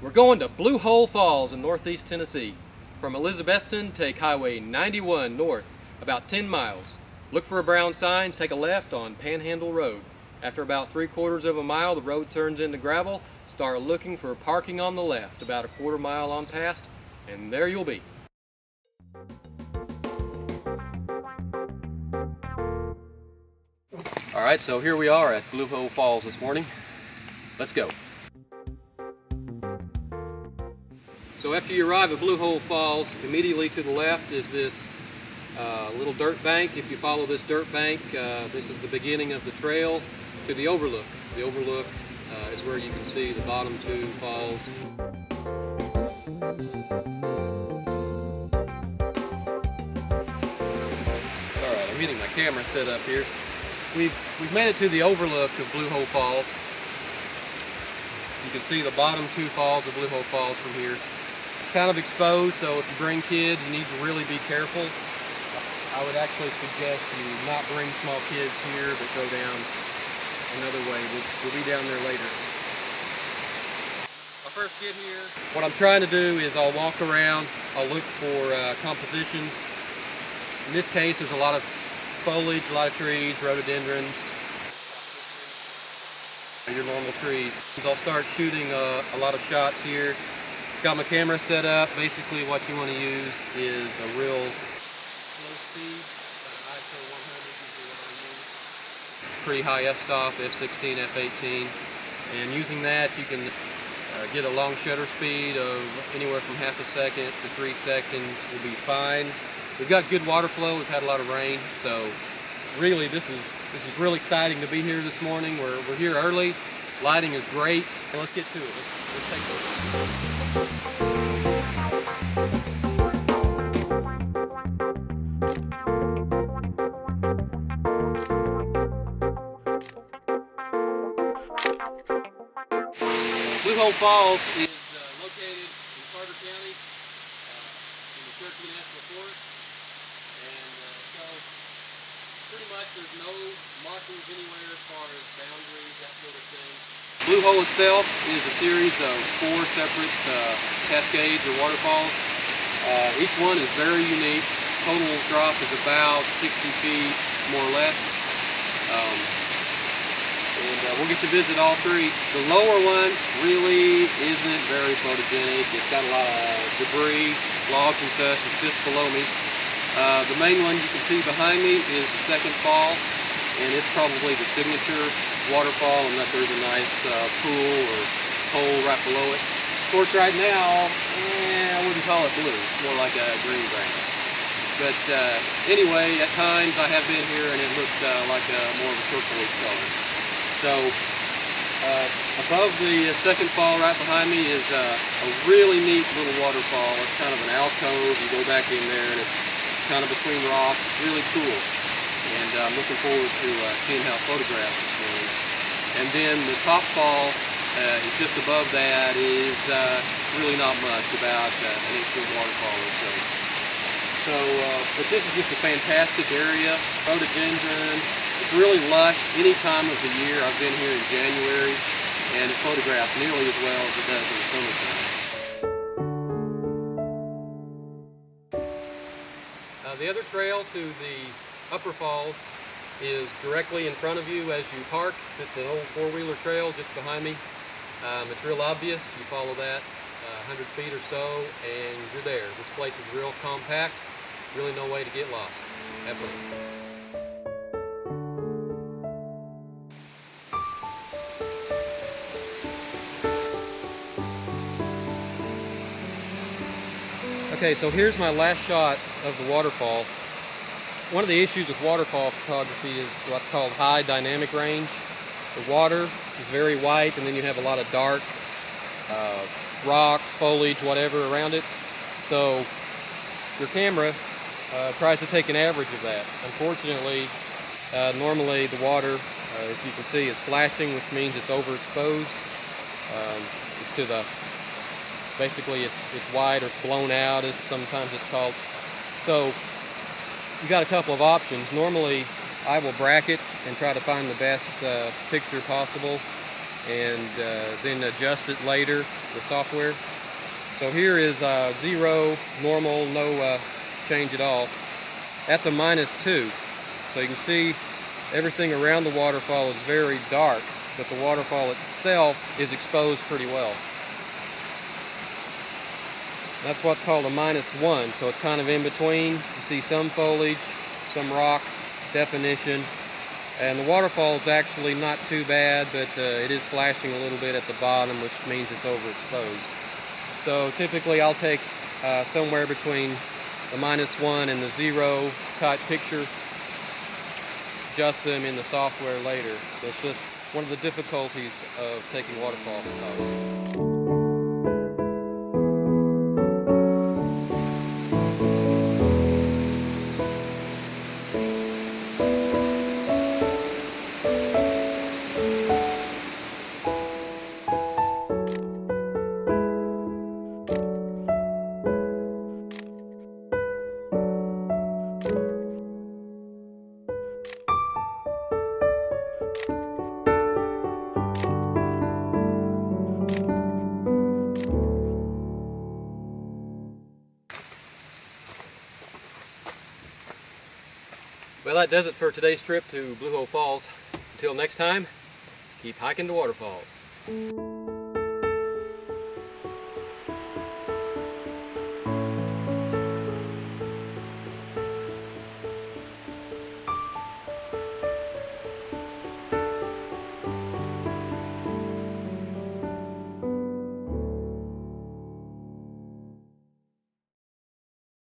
We're going to Blue Hole Falls in northeast Tennessee. From Elizabethton, take Highway 91 north, about 10 miles. Look for a brown sign, take a left on Panhandle Road. After about 3/4 of a mile, the road turns into gravel. Start looking for parking on the left, about a 1/4 mile on past, and there you'll be. Alright, so here we are at Blue Hole Falls this morning. Let's go. So after you arrive at Blue Hole Falls, immediately to the left is this little dirt bank. If you follow this dirt bank, this is the beginning of the trail to the overlook. The overlook is where you can see the bottom two falls. Alright, I'm getting my camera set up here. We've made it to the overlook of Blue Hole Falls. You can see the bottom two falls of Blue Hole Falls from here. It's kind of exposed, so if you bring kids, you need to really be careful. I would actually suggest you not bring small kids here, but go down another way. We'll be down there later. I'll first get here. What I'm trying to do is I'll walk around, I'll look for compositions. In this case, there's a lot of foliage, a lot of trees, rhododendrons, your normal trees. I'll start shooting a lot of shots here. Got my camera set up. Basically what you want to use is a real slow speed, ISO 100 is what I use. Pretty high f-stop, f16, f18, and using that you can get a long shutter speed of anywhere from ½ a second to 3 seconds. Will be fine. We've got good water flow. We've had a lot of rain, so really this is real exciting to be here this morning. We're here early. Lighting is great. Well, let's get to it. Let's take a look. Blue Hole Falls is located in Gardner County in the Cherokee National Forest, and so pretty much there's no markings anywhere as far as boundaries, that sort of thing. Blue Hole itself is a series of 4 separate cascades or waterfalls. Each one is very unique. Total drop is about 60 feet, more or less. We'll get to visit all 3. The lower one really isn't very photogenic. It's got a lot of debris, logs and stuff. It's just below me. The main one you can see behind me is the second fall, and it's probably the signature waterfall, and that there's a nice pool or hole right below it. Of course, right now, I wouldn't call it blue. It's more like a green grass. But anyway, at times I have been here and it looked like more of a turquoise color. So above the second fall right behind me is a really neat little waterfall. It's kind of an alcove. You go back in there and it's kind of between rocks. It's really cool. And I'm looking forward to seeing how it photographs this morning. And then the top fall is just above that is really not much, about an 8-foot waterfall or so. So, but this is just a fantastic area, photogenic. It's really lush any time of the year. I've been here in January, and it photographs nearly as well as it does in the summertime. The other trail to the upper falls is directly in front of you as you park. It's an old 4-wheeler trail just behind me. It's real obvious. You follow that 100 feet or so and you're there. This place is real compact. Really no way to get lost. Have fun. Okay, so here's my last shot of the waterfall. One of the issues with waterfall photography is what's called high dynamic range. The water is very white, and then you have a lot of dark rocks, foliage, whatever around it. So your camera tries to take an average of that. Unfortunately, normally the water, as you can see, is flashing, which means it's overexposed. It's to the basically it's white or blown out, as sometimes it's called. So you got a couple of options. Normally I will bracket and try to find the best picture possible, and then adjust it later, the software. So here is 0, normal, no change at all. That's a -2. So you can see everything around the waterfall is very dark, but the waterfall itself is exposed pretty well. That's what's called a -1, so it's kind of in between. You see some foliage, some rock definition, and the waterfall is actually not too bad, but it is flashing a little bit at the bottom, which means it's overexposed. So typically I'll take somewhere between the -1 and the 0 type picture, adjust them in the software later. That's just one of the difficulties of taking waterfall photography. Well, that does it for today's trip to Blue Hole Falls. Until next time, keep hiking the waterfalls.